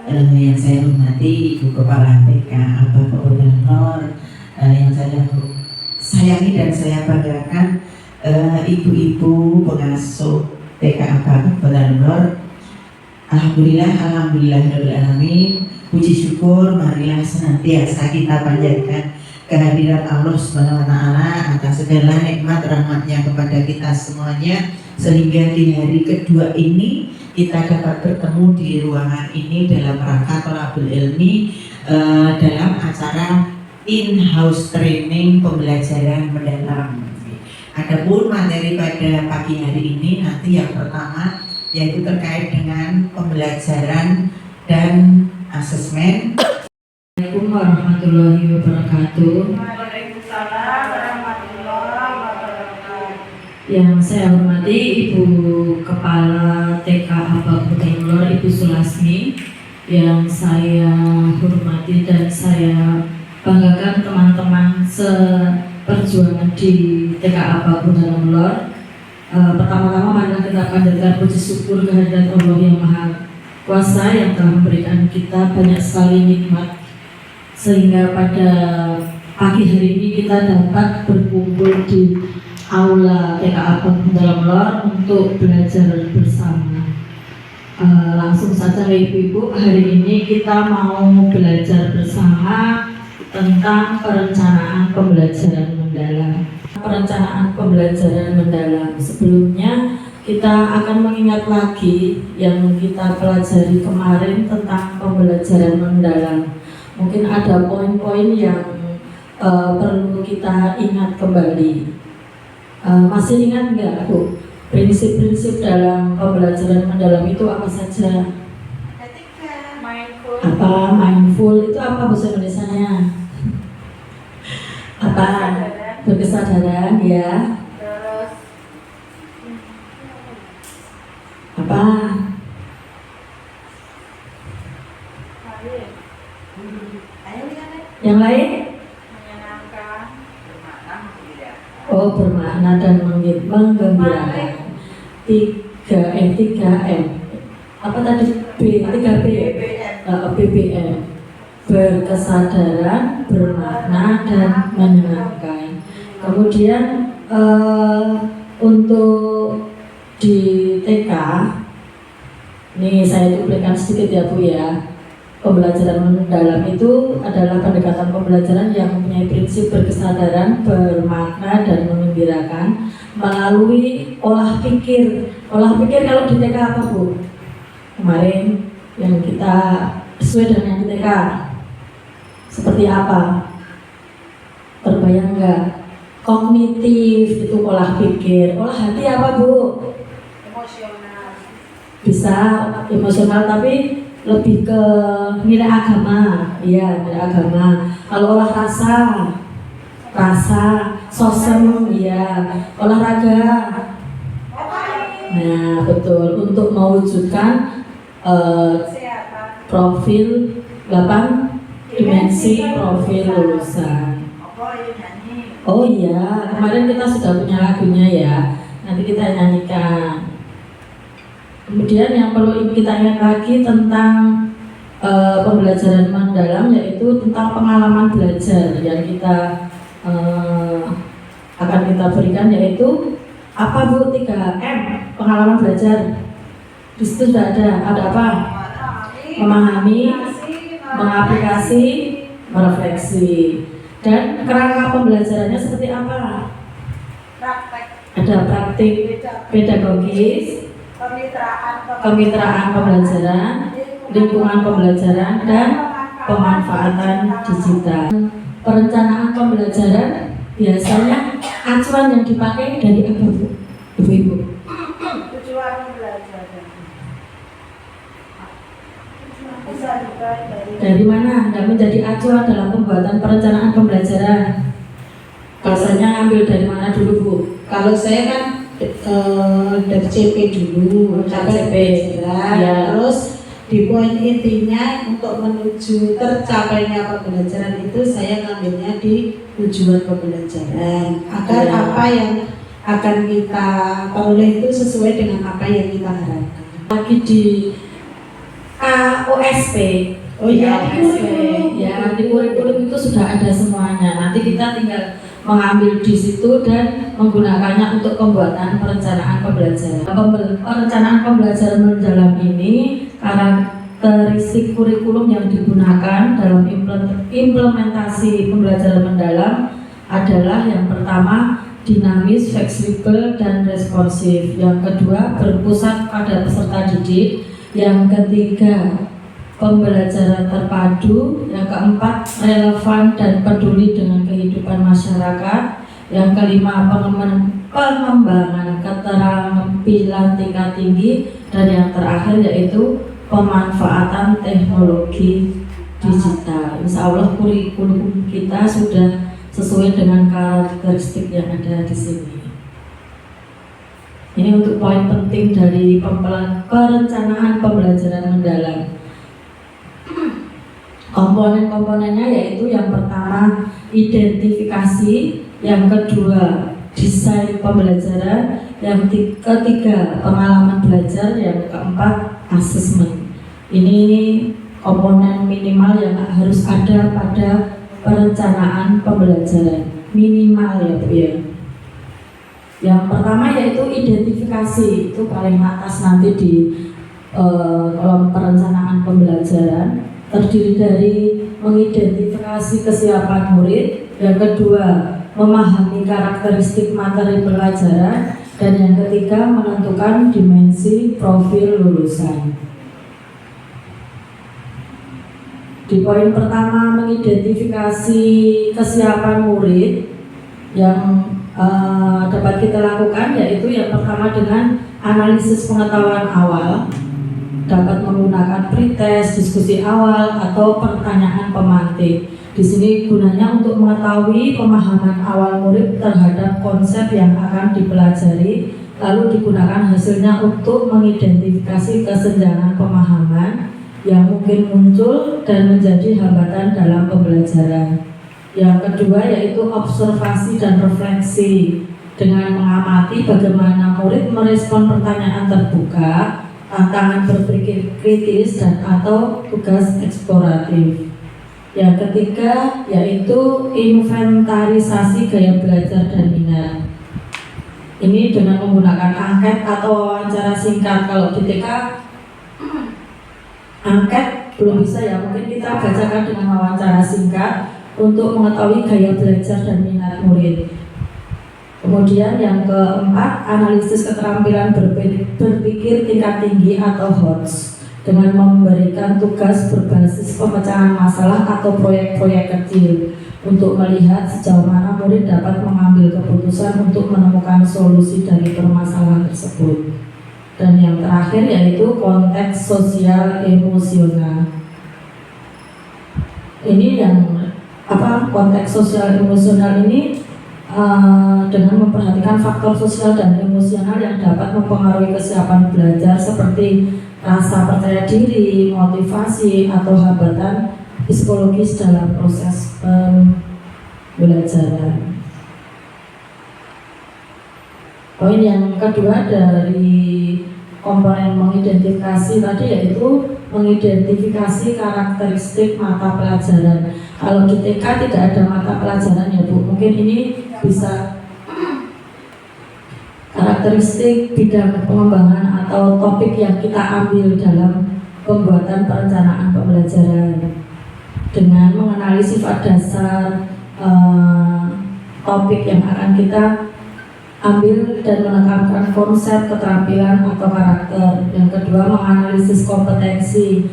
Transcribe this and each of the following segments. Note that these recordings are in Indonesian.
Yang saya hormati Ibu Kepala TK Abah Kebunan Nur, yang saya sayangi dan saya banggakan ibu-ibu pengasuh TK Abah Kebunan Nur. Alhamdulillahirrahmanirrahim. Puji syukur marilah senantiasa kita panjatkan kehadiran Allah Subhanahu wa taala atas segala nikmat rahmatnya kepada kita semuanya, sehingga di hari kedua ini kita dapat bertemu di ruangan ini dalam rangka thalabul ilmi, dalam acara in-house training pembelajaran mendalam. Adapun materi pada pagi hari ini nanti yang pertama yaitu terkait dengan pembelajaran dan asesmen. Assalamualaikum warahmatullahi wabarakatuh. Waalaikumsalam warahmatullahi wabarakatuh. Yang saya hormati Ibu Kepala TK Abah Kebunan Nur, Ibu Sulasmi. Yang saya hormati dan saya banggakan teman-teman seperjuangan di TK Abah Kebunan Nur. Pertama-tama marilah kita panjatkan puji syukur kehadirat Allah yang Maha Kuasa yang telah memberikan kita banyak sekali nikmat, sehingga pada pagi hari ini kita dapat berkumpul di aula TK Abah Kebunan Nur untuk belajar bersama. Langsung saja Ibu-ibu, hari ini kita mau belajar bersama tentang perencanaan pembelajaran mendalam. Perencanaan pembelajaran mendalam. Sebelumnya kita akan mengingat lagi yang kita pelajari kemarin tentang pembelajaran mendalam. Mungkin ada poin-poin yang perlu kita ingat kembali. Masih ingat nggak, Bu? Prinsip-prinsip dalam pembelajaran mendalam itu apa saja? Mindful. Apa mindful itu apa bahasa Indonesianya? Apa? Berkesadaran, ya. Terus Apa? Yang lain? menyenangkan, Oh, bermakna dan menggembirakan. 3M. Apa tadi? B3B. BBM. Berkesadaran, bermakna dan menyenangkan. Kemudian untuk di TK, ini saya cuplikan sedikit ya Bu ya. Pembelajaran mendalam itu adalah pendekatan pembelajaran yang mempunyai prinsip berkesadaran, bermakna dan menggembirakan melalui olah pikir. Olah pikir kalau di TK apa Bu? Kemarin yang kita sesuai dengan yang di TK seperti apa? Terbayang nggak? Kognitif itu olah pikir. Olah hati apa Bu? emosional. Bisa emosional tapi lebih ke nilai agama, iya nilai agama. Kalau olah rasa, sosem, iya. Olahraga, nah betul, untuk mewujudkan Kesehatan. profil 8 dimensi profil lulusan. Oh iya, kemarin kita sudah punya lagunya ya, nanti kita nyanyikan. Kemudian yang perlu kita ingat lagi tentang pembelajaran mendalam, yaitu tentang pengalaman belajar yang kita akan kita berikan, yaitu apa Bu? 3M, pengalaman belajar. Di situ sudah ada apa? Memahami, mengaplikasi, merefleksi. Dan kerangka pembelajarannya seperti apa? Praktek. Ada praktik pedagogis, kemitraan pembelajaran, lingkungan pembelajaran, dan pemanfaatan digital. Perencanaan pembelajaran biasanya acuan yang dipakai dari apa Bu? Ibu-ibu? Tujuan belajar. Bisa juga Dari mana yang menjadi acuan dalam pembuatan perencanaan pembelajaran? Biasanya ngambil dari mana dulu Bu? Kalau saya kan dari CP dulu, CP. Ya. terus di poin intinya untuk menuju tercapainya pembelajaran itu saya ngambilnya di tujuan pembelajaran agar Ya. apa yang akan kita peroleh itu sesuai dengan apa yang kita harapkan. Lagi di KOSP. Oh iya, di kurikulum. Ya, di kurikulum itu sudah ada semuanya. Nanti kita tinggal mengambil di situ dan menggunakannya untuk pembuatan perencanaan pembelajaran. Perencanaan pembelajaran mendalam ini karakteristik kurikulum yang digunakan dalam implementasi pembelajaran mendalam adalah yang pertama dinamis, fleksibel, dan responsif. Yang kedua berpusat pada peserta didik. Yang ketiga pembelajaran terpadu. Yang keempat relevan dan peduli dengan kehidupan masyarakat. Yang kelima pengembangan keterampilan tingkat tinggi. Dan yang terakhir yaitu pemanfaatan teknologi digital. Insya Allah kurikulum kita sudah sesuai dengan karakteristik yang ada di sini. Ini untuk poin penting dari perencanaan pembelajaran mendalam. Komponen-komponennya yaitu yang pertama identifikasi, yang kedua desain pembelajaran, yang ketiga pengalaman belajar, yang keempat asesmen. Ini komponen minimal yang harus ada pada perencanaan pembelajaran, minimal ya Bu ya. Yang pertama yaitu identifikasi, itu paling atas nanti di kolom perencanaan pembelajaran, terdiri dari mengidentifikasi kesiapan murid, yang kedua memahami karakteristik materi pelajaran, dan yang ketiga menentukan dimensi profil lulusan. Di poin pertama mengidentifikasi kesiapan murid yang dapat kita lakukan yaitu yang pertama dengan analisis pengetahuan awal, dapat menggunakan pretest, diskusi awal, atau pertanyaan pemantik. Di sini gunanya untuk mengetahui pemahaman awal murid terhadap konsep yang akan dipelajari, lalu digunakan hasilnya untuk mengidentifikasi kesenjangan pemahaman yang mungkin muncul dan menjadi hambatan dalam pembelajaran. Yang kedua yaitu observasi dan refleksi, dengan mengamati bagaimana murid merespon pertanyaan terbuka, tantangan berpikir kritis, dan atau tugas eksploratif. Yang ketiga yaitu inventarisasi gaya belajar dan minat. Ini dengan menggunakan angket atau wawancara singkat. Kalau di TK angket belum bisa ya, mungkin kita bacakan dengan wawancara singkat untuk mengetahui gaya belajar dan minat murid. Kemudian yang keempat, analisis keterampilan berpikir tingkat tinggi atau HOTS, dengan memberikan tugas berbasis pemecahan masalah atau proyek-proyek kecil untuk melihat sejauh mana murid dapat mengambil keputusan untuk menemukan solusi dari permasalahan tersebut. Dan yang terakhir yaitu konteks sosial emosional. Ini yang konteks sosial emosional ini dengan memperhatikan faktor sosial dan emosional yang dapat mempengaruhi kesiapan belajar seperti rasa percaya diri, motivasi, atau hambatan psikologis dalam proses pembelajaran. Poin yang kedua dari komponen mengidentifikasi tadi yaitu mengidentifikasi karakteristik mata pelajaran. Kalau di TK tidak ada mata pelajaran ya Bu, mungkin ini bisa karakteristik bidang pengembangan atau topik yang kita ambil dalam pembuatan perencanaan pembelajaran, dengan mengenali sifat dasar topik yang akan kita ambil dan menekankan konsep keterampilan atau karakter. Yang kedua menganalisis kompetensi,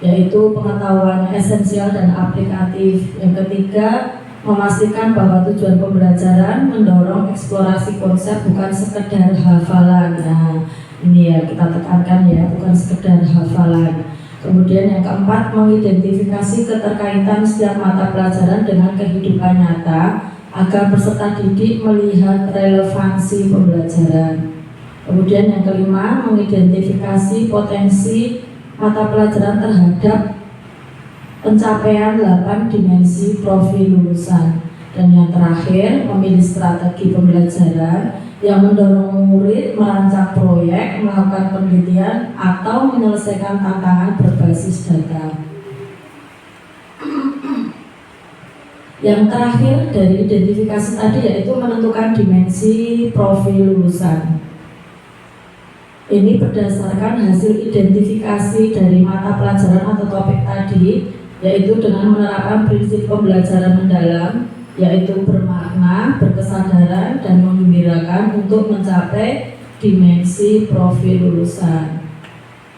yaitu pengetahuan esensial dan aplikatif. Yang ketiga memastikan bahwa tujuan pembelajaran mendorong eksplorasi konsep, bukan sekedar hafalan. Nah, ini ya kita tekankan ya, bukan sekedar hafalan. Kemudian yang keempat mengidentifikasi keterkaitan setiap mata pelajaran dengan kehidupan nyata agar peserta didik melihat relevansi pembelajaran. Kemudian yang kelima mengidentifikasi potensi mata pelajaran terhadap pencapaian 8 dimensi profil lulusan. Dan yang terakhir memilih strategi pembelajaran yang mendorong murid merancang proyek, melakukan penelitian, atau menyelesaikan tantangan berbasis data. Yang terakhir dari identifikasi tadi yaitu menentukan dimensi profil lulusan. Ini berdasarkan hasil identifikasi dari mata pelajaran atau topik tadi, yaitu dengan menerapkan prinsip pembelajaran mendalam, yaitu bermakna, berkesadaran, dan menggembirakan untuk mencapai dimensi profil lulusan.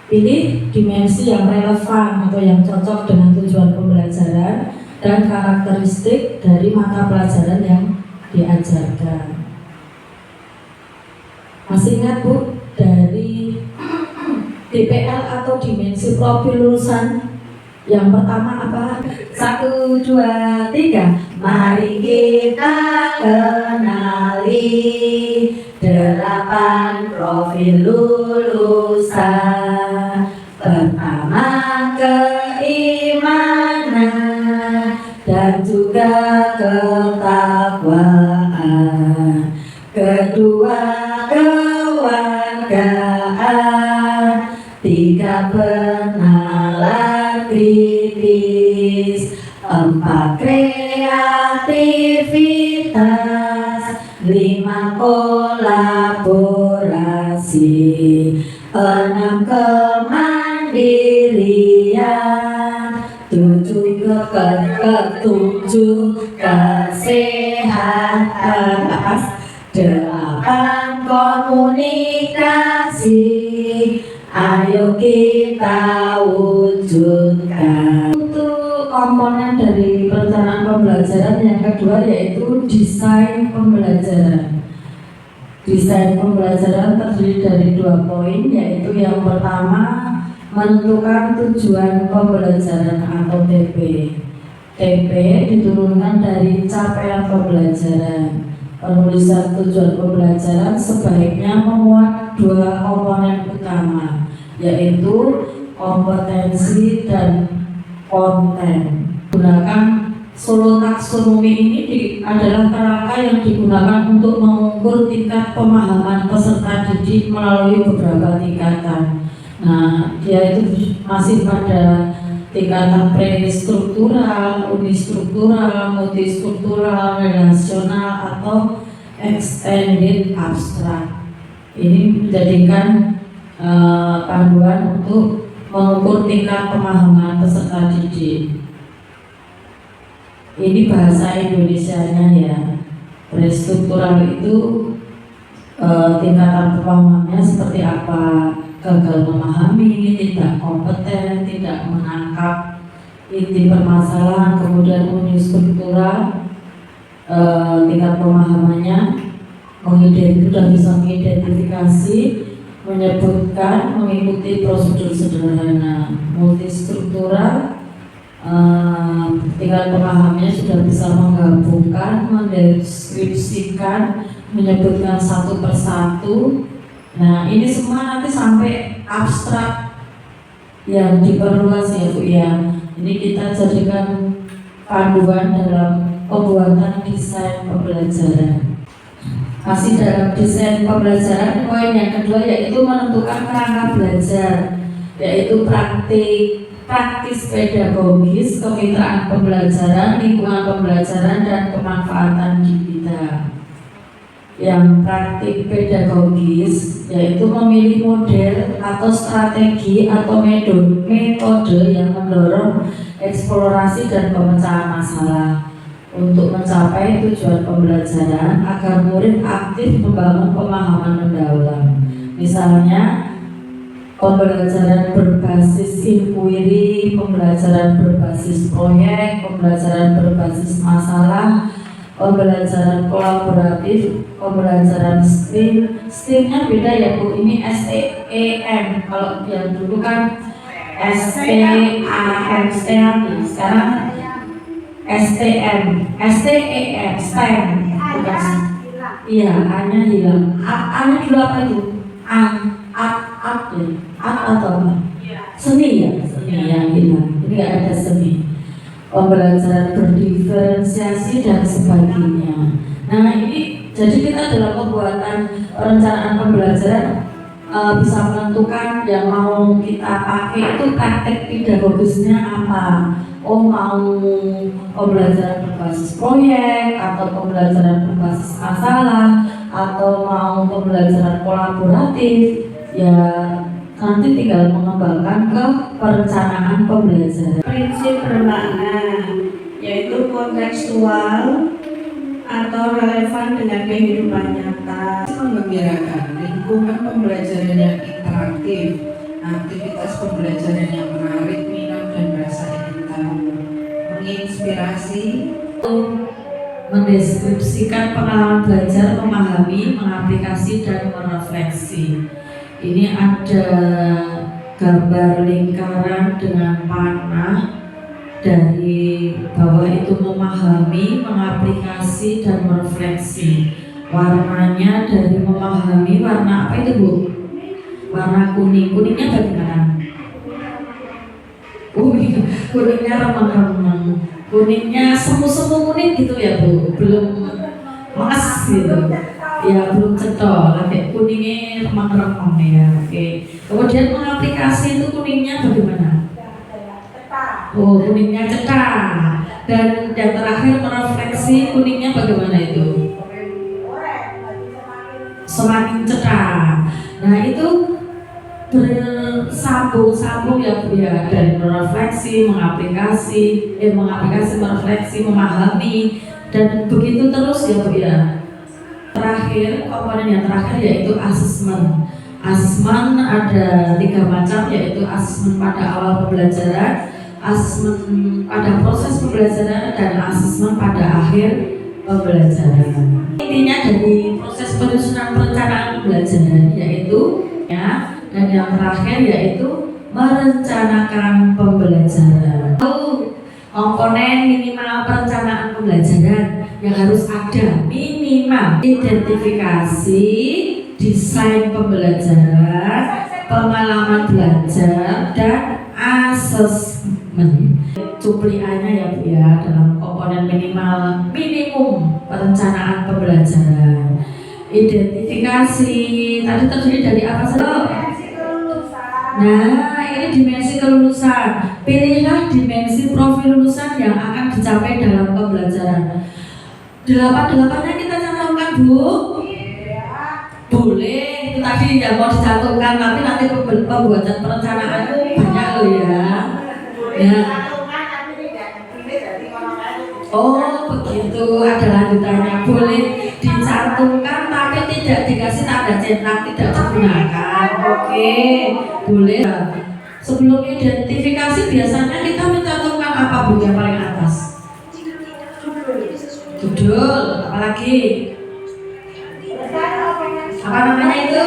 Pilih dimensi yang relevan atau yang cocok dengan tujuan pembelajaran dan karakteristik dari mata pelajaran yang diajarkan. Masih ingat Bu, dari DPL atau dimensi profil lulusan yang pertama apa? 1, 2, 3. Mari kita kenali 8 profil lulusan. Pertama, keimanan dan juga ketakwaan. Kedua, kewargaan. 3, penalar kritis. 4, kreativitas. 5, kolaborasi. 6, kemandirian. 7, kesehatan. 8, komunikasi. Ayo kita wujudkan. Untuk komponen dari perencanaan pembelajaran yang kedua yaitu desain pembelajaran. Desain pembelajaran terdiri dari 2 poin, yaitu yang pertama menentukan tujuan pembelajaran atau TP. TP diturunkan dari capaian pembelajaran. Penulisan tujuan pembelajaran sebaiknya memuat 2 komponen utama, yaitu kompetensi dan konten. Gunakan Solo taksonomi ini adalah kerangka yang digunakan untuk mengukur tingkat pemahaman peserta didik melalui beberapa tingkatan. Nah, dia itu masih pada tingkatan prestruktural, unistruktural, multistruktural, relasional, atau extended abstract. Ini menjadikan panduan untuk mengukur tingkat pemahaman peserta didik. Ini bahasa Indonesianya ya. Prestruktural itu tingkatan pemahamannya seperti apa? Gagal memahami, tidak kompeten, tidak menangkap inti permasalahan. Kemudian unistruktural, tingkat pemahamannya sudah bisa mengidentifikasi, menyebutkan, mengikuti prosedur sederhana. Multistruktural, tingkat pemahamannya sudah bisa menggabungkan, mendeskripsikan, menyebutkan satu persatu. Nah, ini semua nanti sampai abstrak yang diperluas ya Bu ya. Ini kita jadikan panduan dalam pembuatan desain pembelajaran. Masih dalam desain pembelajaran, poin yang kedua yaitu menentukan kerangka belajar, yaitu praktis pedagogis, kemitraan pembelajaran, lingkungan pembelajaran, dan pemanfaatan digital. Yang praktik pedagogis yaitu memilih model atau strategi atau metode yang mendorong eksplorasi dan pemecahan masalah untuk mencapai tujuan pembelajaran agar murid aktif membangun pemahaman mendalam. Misalnya pembelajaran berbasis inquiry, pembelajaran berbasis proyek, pembelajaran berbasis masalah, pembelajaran kolaboratif, pembelajaran STEAM. STEAM-nya beda ya Bu, ini STEM. Kalau yang dulu kan STAM, sekarang STM, STEM, STEM. Iya, A-nya hilang. A-nya dulu apa itu? Atau apa? Seni ya, seni yang hilang. Ini nggak ada seni. Pembelajaran berdiferensiasi dan sebagainya. Nah, ini Jadi kita dalam pembuatan perencanaan pembelajaran bisa menentukan yang mau kita pakai itu praktek pedagogisnya apa. Oh, mau pembelajaran berbasis proyek atau pembelajaran berbasis masalah atau mau pembelajaran kolaboratif, ya nanti tinggal mengembangkan ke perencanaan pembelajaran. Prinsip bermakna yaitu kontekstual atau relevan dengan kehidupan nyata. Mengembirakan lingkungan pembelajaran yang interaktif, aktivitas pembelajaran yang menarik minat dan merasa ingin tahu, menginspirasi, mendeskripsikan pengalaman belajar, memahami, mengaplikasi, dan merefleksi. Ini ada gambar lingkaran dengan panah, dari bawah itu memahami, mengaplikasi, dan merefleksi. Warnanya dari memahami, warna apa itu Bu? Warna kuning. Kuningnya bagaimana? Kuningnya remang-remang. Kuningnya semu-semu kuning gitu ya Bu, belum emas gitu ya, belum cetol, kayak kuningnya remang-remang ya. Oke. Kemudian mengaplikasi itu kuningnya bagaimana? Oh, kuningnya cetar. Dan yang terakhir merefleksi, kuningnya bagaimana itu? Semakin cetar. Nah itu bersambung-sambung ya Bu ya, dari merefleksi, mengaplikasi, merefleksi, memahami, dan begitu terus ya Bu ya. Terakhir, komponen yang terakhir yaitu asesmen. Asesmen ada 3 macam, yaitu asesmen pada awal pembelajaran, asesmen pada proses pembelajaran, dan asesmen pada akhir pembelajaran. Intinya dari proses penyusunan perencanaan pembelajaran yaitu ya, dan yang terakhir yaitu merencanakan pembelajaran. Komponen minimal perencanaan pembelajaran yang harus ada: minimal identifikasi, desain pembelajaran, pengalaman belajar, dan asesmen. Cupliannya ya Bu ya, dalam komponen minimum perencanaan pembelajaran. Identifikasi tadi terdiri dari apa saja? Nah, ini dimensi kelulusan. Pilihlah dimensi profil lulusan yang akan dicapai dalam pembelajaran. 8-8-nya kita cantumkan Bu? Boleh, itu tadi yang mau dicantumkan, tapi nanti pembuatan perencanaan banyak loh ya. Ya. Oh begitu, ada lanjutannya. Boleh dicantumkan tapi tidak dikasih tanda cetak, tidak digunakan. Oke, boleh. Sebelum identifikasi biasanya kita mencantumkan apa Bu yang paling atas? Judul, apalagi? Apa namanya itu?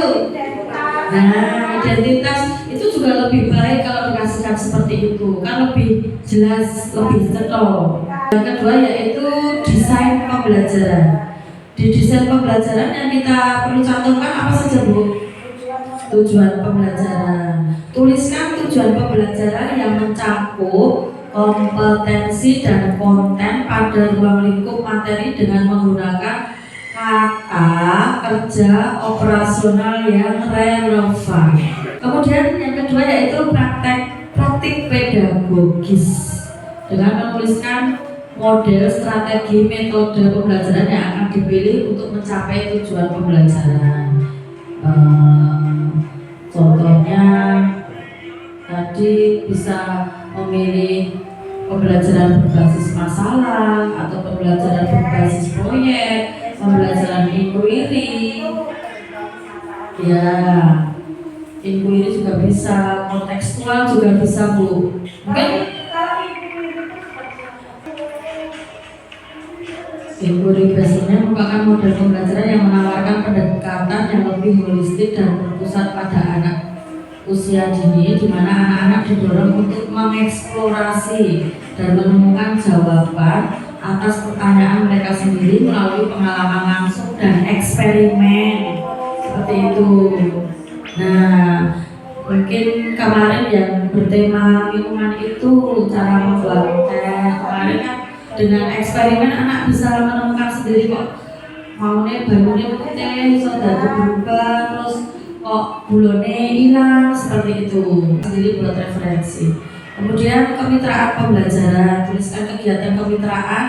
Nah, identitas itu juga lebih baik kalau dikasihkan seperti itu, kan lebih jelas, lebih cetok. Yang kedua yaitu desain pembelajaran. Di desain pembelajaran yang kita perlu cantumkan apa saja Bu? Tujuan pembelajaran. Tuliskan tujuan pembelajaran yang mencakup kompetensi dan konten pada ruang lingkup materi dengan menggunakan kata kerja operasional yang relevan. Kemudian yang kedua yaitu praktik pedagogis dengan menuliskan model, strategi, metode pembelajaran yang akan dipilih untuk mencapai tujuan pembelajaran. Contohnya tadi bisa memilih pembelajaran berbasis masalah atau pembelajaran berbasis proyek, pembelajaran inquiry, ya inquiry juga bisa, kontekstual juga bisa Bu. Mungkin inquiry biasanya merupakan model pembelajaran yang menawarkan pendekatan yang lebih holistik dan berpusat pada anak usia dini, di mana anak-anak didorong untuk mengeksplorasi dan menemukan jawaban atas pertanyaan mereka sendiri melalui pengalaman langsung dan eksperimen seperti itu. Nah, mungkin kemarin yang bertema minuman itu cara membuat teh, kemarin kan dengan eksperimen anak bisa menemukan sendiri kok maunya banyune putih, iso dadi berubah, terus kok bulone hilang seperti itu. Jadi buat referensi. Kemudian kemitraan pembelajaran, tuliskan kegiatan kemitraan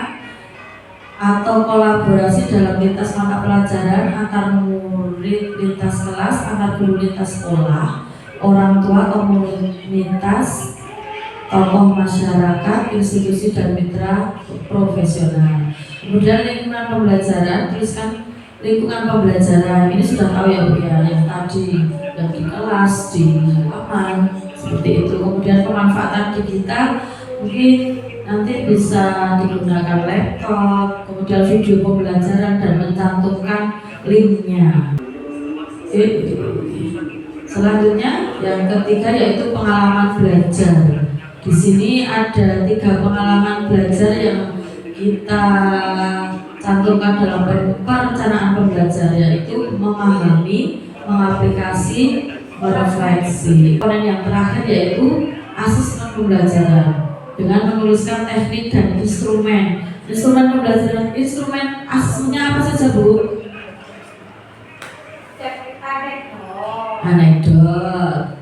atau kolaborasi dalam lintas mata pelajaran antar murid lintas kelas, antar guru lintas sekolah, orang tua, komunitas, tokoh masyarakat, institusi dan mitra profesional. Kemudian lingkungan pembelajaran, tuliskan lingkungan pembelajaran. Ini sudah tahu ya Bu ya, yang tadi yang di kelas, di lapangan seperti itu. Kemudian pemanfaatan digital, mungkin nanti bisa digunakan laptop, kemudian video pembelajaran dan mencantumkan linknya. Selanjutnya yang ketiga yaitu pengalaman belajar. Di sini ada 3 pengalaman belajar yang kita cantumkan dalam perencanaan pembelajaran, yaitu memahami, mengaplikasi, merefleksi. Poin yang terakhir yaitu asesmen pembelajaran dengan menuliskan teknik dan instrumen pembelajaran. Instrumen asesmennya apa saja Bu? Anekdot,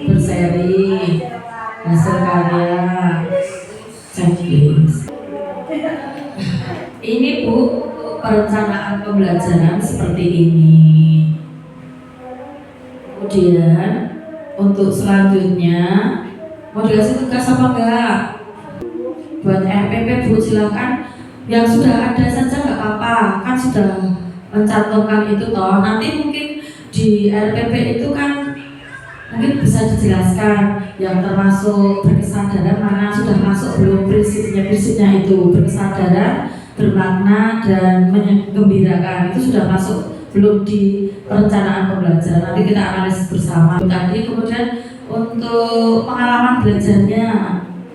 berseri, hasil karya, checklist. Ini Bu, perencanaan pembelajaran seperti ini. Kemudian untuk selanjutnya modulasi tugas apa enggak? Buat RPP Bu silakan, yang sudah ada saja nggak apa-apa, kan sudah mencantumkan itu toh. Nanti mungkin di RPP itu kan mungkin bisa dijelaskan yang termasuk berkesadaran mana sudah masuk belum, prinsipnya itu berkesadaran, bermakna dan menggembirakan itu sudah masuk belum di perencanaan pembelajaran. Nanti kita analisis bersama tadi. Kemudian untuk pengalaman belajarnya,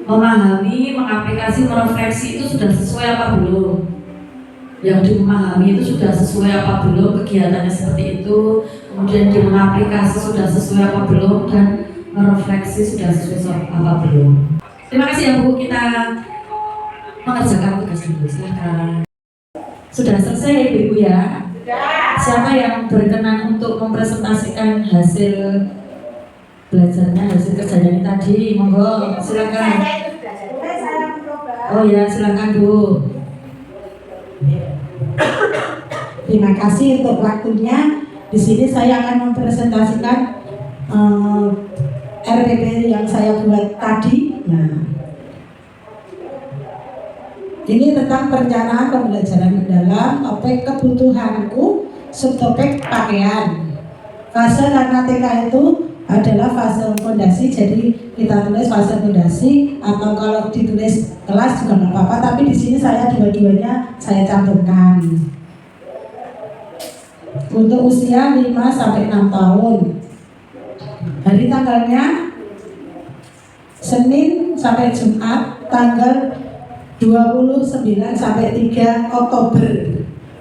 memahami, mengaplikasi, merefleksi itu sudah sesuai apa belum? Yang dimahami itu sudah sesuai apa belum, kegiatannya seperti itu. Kemudian di mengaplikasi sudah sesuai apa belum, dan merefleksi sudah sesuai apa belum. Terima kasih ya Bu, kita mengerjakan tugas dulu, silakan. Sudah selesai Ibu ya? Siapa yang berkenan untuk mempresentasikan hasil belajarnya, hasil kerjanya ini tadi? Monggo, silakan. Oh ya, silakan Bu. Terima kasih untuk waktunya. Di sini saya akan mempresentasikan RPP yang saya buat tadi. Nah, ini tentang perencanaan pembelajaran mendalam, topik kebutuhanku, subtopik pakaian. Fase karena TK itu adalah fase fondasi, jadi kita tulis fase fondasi, atau kalau ditulis kelas juga nggak apa-apa, tapi di sini saya dua-duanya saya cantumkan. Untuk usia 5 sampai 6 tahun. Hari tanggalnya Senin sampai Jumat, tanggal 29 sampai 3 Oktober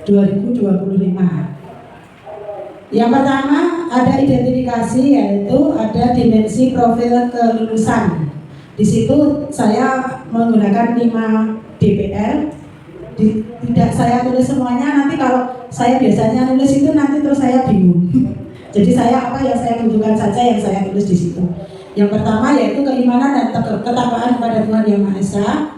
2025. Yang pertama ada identifikasi, yaitu ada dimensi profil kelulusan. Di situ saya menggunakan 5 DPL. Tidak saya tulis semuanya, nanti kalau saya biasanya nulis itu nanti terus saya bingung. Jadi saya apa yang saya tunjukkan saja yang saya tulis di situ. Yang pertama yaitu keimanan dan ketakwaan kepada Tuhan Yang Maha Esa.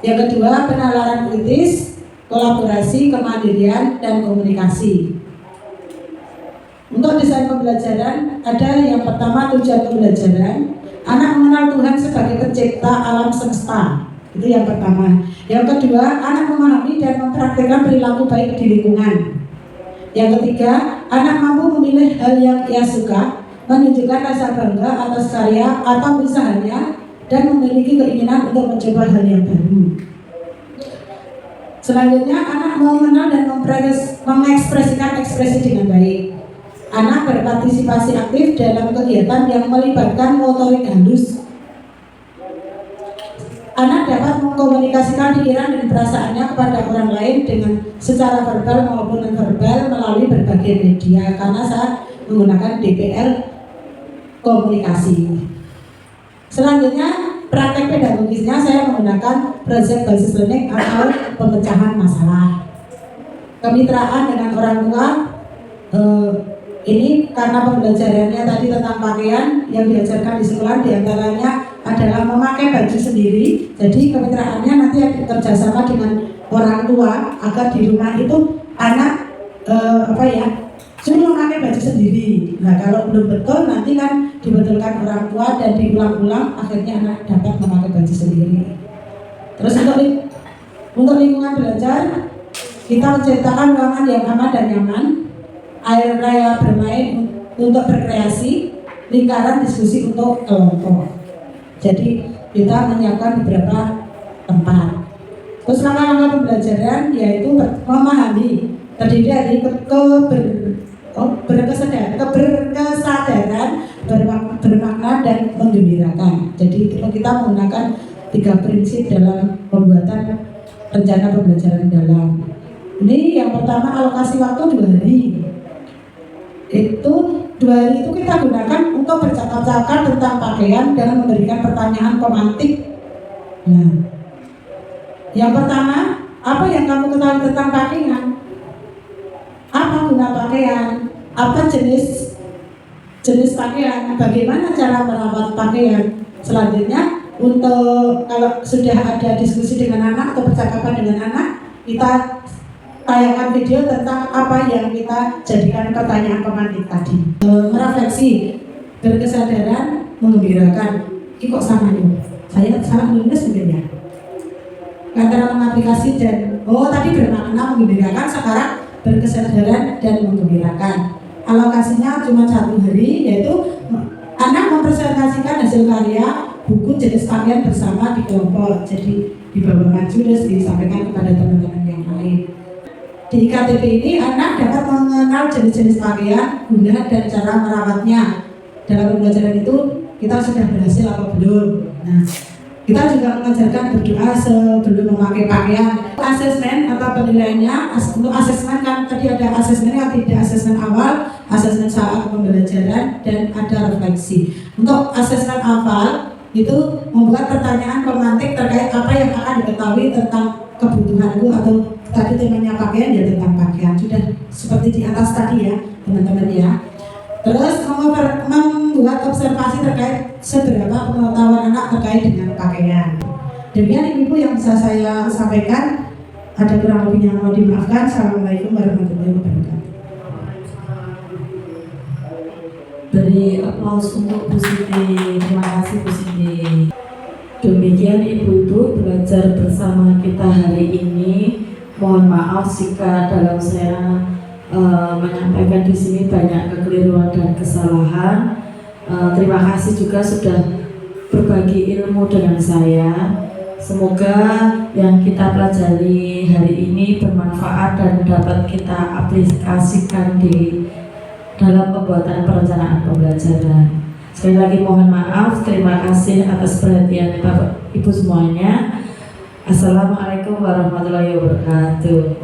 Yang kedua penalaran kritis, kolaborasi, kemandirian, dan komunikasi. Untuk desain pembelajaran ada yang pertama tujuan pembelajaran, anak mengenal Tuhan sebagai pencipta alam semesta. Itu yang pertama. Yang kedua, anak memahami dan mempraktikkan perilaku baik di lingkungan. Yang ketiga, anak mampu memilih hal yang ia suka, menunjukkan rasa bangga atas karya atau usahanya, dan memiliki keinginan untuk mencoba hal yang baru. Selanjutnya, anak mau mengenal dan mengekspresikan ekspresi dengan baik. Anak berpartisipasi aktif dalam kegiatan yang melibatkan motorik halus. Anak dapat mengkomunikasikan pikiran dan perasaannya kepada orang lain dengan secara verbal maupun non-verbal melalui berbagai media, karena saat menggunakan DPL komunikasi. Selanjutnya, praktek pedagogisnya saya menggunakan project basis learning atau pemecahan masalah. kemitraan dengan orang tua. Ini karena pembelajarannya tadi tentang pakaian yang diajarkan di sekolah diantaranya adalah memakai baju sendiri. Jadi kemitraannya nanti kerjasama dengan orang tua agar di rumah itu anak suruh memakai baju sendiri. Nah kalau belum betul nanti kan dibetulkan orang tua dan diulang-ulang akhirnya anak dapat memakai baju sendiri. Terus untuk lingkungan belajar kita menciptakan ruangan yang aman dan nyaman, area bermain untuk berkreasi, lingkaran diskusi untuk kelompok. Jadi kita menyiapkan beberapa tempat. Terus langkah-langkah pembelajaran yaitu memahami, terdiri dari keberkesadaran, bermakna dan menggembirakan. Jadi kita menggunakan 3 prinsip dalam pembuatan rencana pembelajaran dalam. Ini yang pertama, alokasi waktu 2 hari. Itu 2 hari itu kita gunakan untuk bercakap-cakap tentang pakaian dan memberikan pertanyaan pemantik. Nah, yang pertama, apa yang kamu ketahui tentang pakaian? Apa guna pakaian? Apa jenis pakaian? Bagaimana cara merawat pakaian? Selanjutnya, untuk kalau sudah ada diskusi dengan anak atau percakapan dengan anak, kita tayangkan video tentang apa yang kita jadikan pertanyaan pemantik tadi. Merefleksi, berkesadaran, menggembirakan. Ini kok sama nih? Saya salah nulis mungkin ya. Antara mengaplikasi dan tadi bermakna menggembirakan, sekarang berkesadaran dan menggembirakan. Alokasinya cuma 1 hari, yaitu anak mempresentasikan hasil karya buku jenis pakaian bersama di kelompok. Jadi dibawa maju terus disampaikan kepada teman-teman yang lain. Di IKTP ini anak dapat mengenal jenis-jenis pakaian, guna dan cara merawatnya. Dalam pembelajaran itu kita sudah berhasil apa belum? Nah, kita juga mengajarkan berdoa sebelum memakai pakaian. Asesmen atau penilaiannya, untuk asesmen kan tadi ada asesmen yang tidak asesmen awal, asesmen saat pembelajaran, dan ada refleksi. Untuk asesmen awal itu membuat pertanyaan pemantik terkait apa yang akan diketahui tentang kebutuhanku, atau tadi temanya pakaian ya tentang pakaian. Sudah seperti di atas tadi ya teman-teman ya. Terus membuat observasi terkait seberapa pengetahuan anak terkait dengan pakaian. Demikian ibu yang bisa saya sampaikan. Ada kurang lebihnya mohon dimaafkan. Assalamualaikum warahmatullahi wabarakatuh. Beri aplaus untuk Bu Siti. Terima kasih Bu Siti. Demikian ibu-ibu belajar bersama kita hari ini. Mohon maaf jika dalam saya menyampaikan di sini banyak kekeliruan dan kesalahan. Terima kasih juga sudah berbagi ilmu dengan saya. Semoga yang kita pelajari hari ini bermanfaat dan dapat kita aplikasikan di dalam pembuatan perencanaan pembelajaran. Sekali lagi mohon maaf, terima kasih atas perhatian Bapak Ibu semuanya. Assalamualaikum warahmatullahi wabarakatuh.